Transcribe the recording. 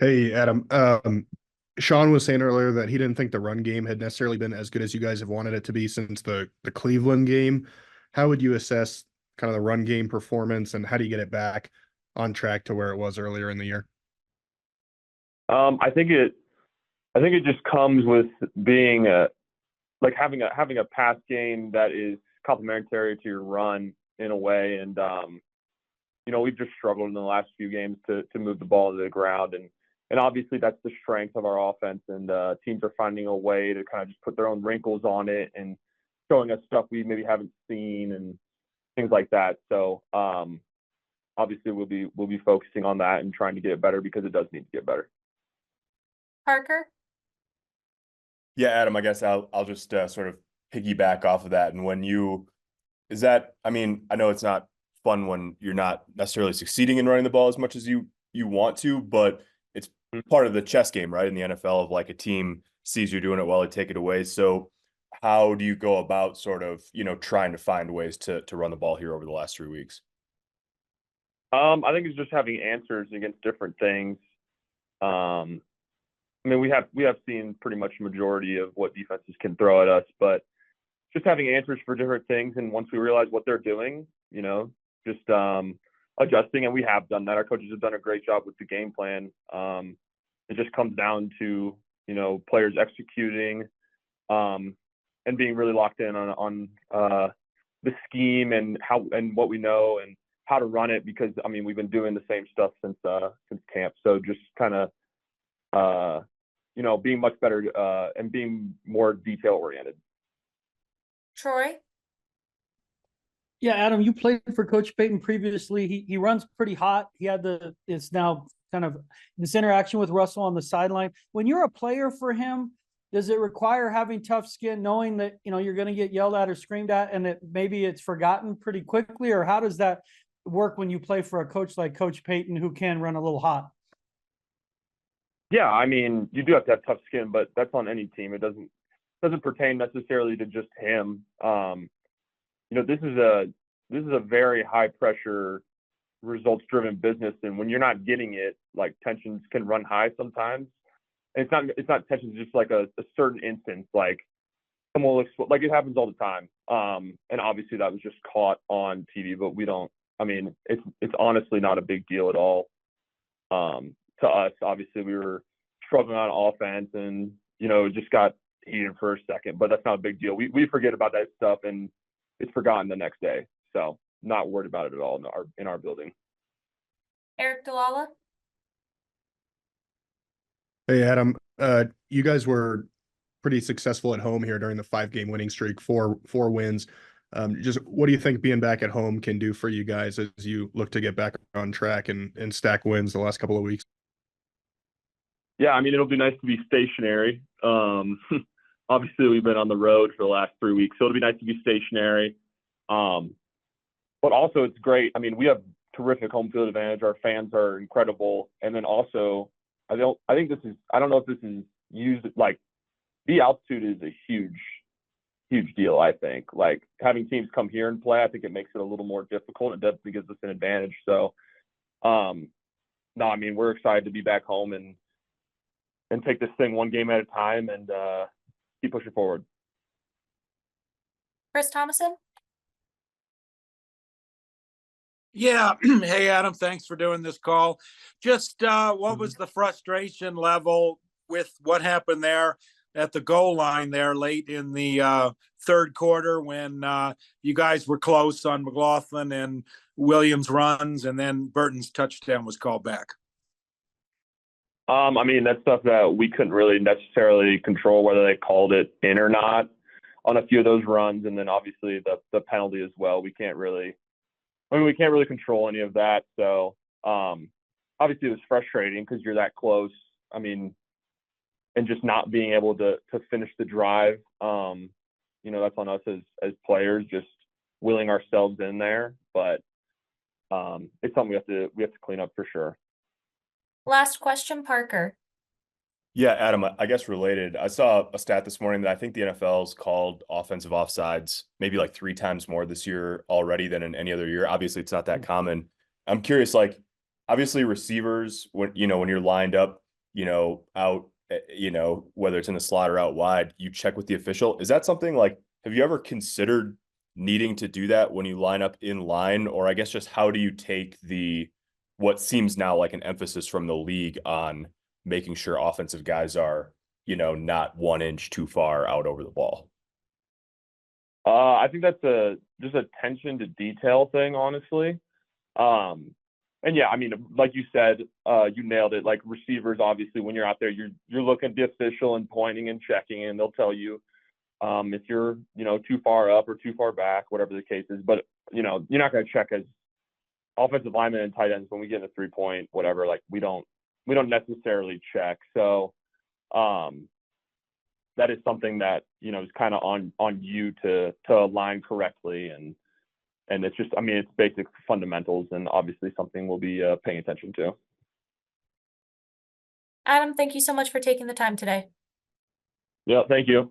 Hey, Adam. Sean was saying earlier that he didn't think the run game had necessarily been as good as you guys have wanted it to be since the Cleveland game. How would you assess kind of the run game performance, and how do you get it back on track to where it was earlier in the year? I think it just comes with being like having a pass game that is complementary to your run in a way. And we've just struggled in the last few games to move the ball to the ground, and obviously that's the strength of our offense. And teams are finding a way to kind of just put their own wrinkles on it and showing us stuff we maybe haven't seen and things like that. So obviously we'll be focusing on that and trying to get it better because it does need to get better. Parker? Yeah, Adam, I guess I'll just sort of piggyback off of that. And when you is that, I mean, I know it's not fun when you're not necessarily succeeding in running the ball as much as you want to, but it's part of the chess game, right? In the NFL, of like a team sees you doing it well, they take it away. So how do you go about sort of, trying to find ways to run the ball here over the last 3 weeks? I think it's just having answers against different things. Um, I mean, we have seen pretty much a majority of what defenses can throw at us, but just having answers for different things. And once we realize what they're doing, just adjusting. And we have done that. Our coaches have done a great job with the game plan. It just comes down to, players executing and being really locked in on the scheme and what we know and how to run it. Because, I mean, we've been doing the same stuff since camp. So just kind of, being much better and being more detail oriented. Troy? Yeah, Adam, you played for Coach Payton previously. He runs pretty hot. It's now kind of this interaction with Russell on the sideline. When you're a player for him, does it require having tough skin, knowing that, you're going to get yelled at or screamed at and that maybe it's forgotten pretty quickly? Or how does that work when you play for a coach like Coach Payton who can run a little hot? Yeah, I mean, you do have to have tough skin, but that's on any team. It doesn't pertain necessarily to just him. This is a very high pressure, results driven business, and when you're not getting it, like, tensions can run high sometimes. And it's not tensions, just like a certain instance, like someone looks like it happens all the time. And obviously that was just caught on TV, but we don't. I mean, it's honestly not a big deal at all. To us, obviously we were struggling on offense, and it just got heated for a second, but that's not a big deal. We forget about that stuff and it's forgotten the next day. So not worried about it at all in our building. Eric Dalala? Hey, Adam. You guys were pretty successful at home here during the 5-game winning streak, four wins. Just what do you think being back at home can do for you guys as you look to get back on track and stack wins the last couple of weeks? Yeah, I mean, it'll be nice to be stationary. Obviously, we've been on the road for the last 3 weeks, so it'll be nice to be stationary. But also, it's great. I mean, we have terrific home field advantage. Our fans are incredible, and then also, I don't know if this is used, like, the altitude is a huge deal. I think, like, having teams come here and play, I think it makes it a little more difficult. It definitely gives us an advantage. So, no, I mean, we're excited to be back home and take this thing one game at a time and keep pushing forward. Chris Thomason? Yeah. Hey, Adam, thanks for doing this call. Just what was the frustration level with what happened there at the goal line there late in the third quarter when you guys were close on McLaughlin and Williams' runs, and then Burton's touchdown was called back? I mean, that's stuff that we couldn't really necessarily control, whether they called it in or not on a few of those runs. And then obviously the penalty as well. We can't really control any of that. So obviously it was frustrating because you're that close. I mean, and just not being able to finish the drive. That's on us as players, just willing ourselves in there. But it's something we have to clean up for sure. Last question, Parker. Yeah, Adam, I guess related. I saw a stat this morning that I think the NFL's called offensive offsides maybe like 3 times more this year already than in any other year. Obviously, it's not that common. I'm curious, like, obviously receivers, when you're lined up, out, whether it's in the slot or out wide, you check with the official. Is that something like, have you ever considered needing to do that when you line up in line? Or I guess just how do you take what seems now like an emphasis from the league on making sure offensive guys are, not 1 inch too far out over the ball? I think that's just attention to detail thing, honestly. And yeah, I mean, like you said, you nailed it. Like receivers, obviously, when you're out there, you're looking at the official and pointing and checking, and they'll tell you if you're, too far up or too far back, whatever the case is. But you're not going to check as offensive linemen and tight ends when we get in a 3-point, whatever. Like we don't necessarily check. So that is something that is kind of on you to align correctly, and it's just, I mean, it's basic fundamentals, and obviously something we'll be paying attention to. Adam, thank you so much for taking the time today. Yeah, thank you.